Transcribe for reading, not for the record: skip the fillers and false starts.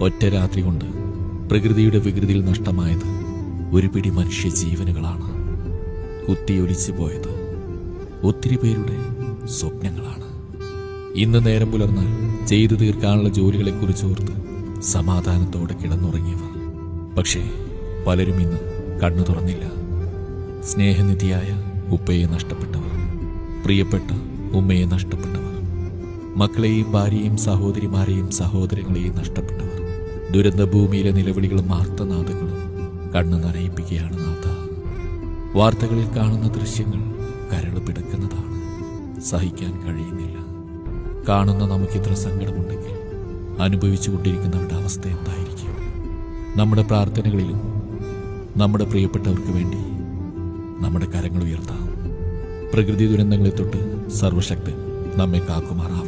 ഒറ്റ രാത്രി കൊണ്ട് പ്രകൃതിയുടെ വികൃതിയിൽ നഷ്ടമായത് ഒരു പിടി മനുഷ്യ ജീവനുകളാണ്. കുത്തിയൊലിച്ചു പോയത് ഒത്തിരി പേരുടെ സ്വപ്നങ്ങളാണ്. ഇന്ന് നേരം പുലർന്നാൽ ചെയ്തു തീർക്കാനുള്ള ജോലികളെക്കുറിച്ചോർത്ത് സമാധാനത്തോടെ കിടന്നുറങ്ങിയവർ. പക്ഷേ പലരും ഇന്ന് കണ്ണു തുറന്നില്ല. സ്നേഹനിധിയായ ഉപ്പയെ നഷ്ടപ്പെട്ടവർ, പ്രിയപ്പെട്ട ഉമ്മയെ നഷ്ടപ്പെട്ടവർ, മക്കളെയും ഭാര്യയും സഹോദരിമാരെയും സഹോദരങ്ങളെയും നഷ്ടപ്പെട്ടവർ. ദുരന്തഭൂമിയിലെ നിലവിളികളും ആർത്തനാദങ്ങളും കണ്ണു നനയിപ്പിക്കുകയാണ് നാഥ. വാർത്തകളിൽ കാണുന്ന ദൃശ്യങ്ങൾ കരള് പിടക്കുന്നതാണ്. സഹിക്കാൻ കഴിയുന്നില്ല. കാണുന്ന നമുക്കിത്ര സങ്കടമുണ്ടെങ്കിൽ അനുഭവിച്ചുകൊണ്ടിരിക്കുന്നവരുടെ അവസ്ഥ എന്തായിരിക്കും? നമ്മുടെ പ്രാർത്ഥനകളിലും നമ്മുടെ പ്രിയപ്പെട്ടവർക്ക് വേണ്ടി നമ്മുടെ കരങ്ങൾ ഉയർത്താം. പ്രകൃതി ദുരന്തങ്ങളെ തൊട്ട് സർവശക്തൻ നമ്മെ കാക്കുമാറാവും.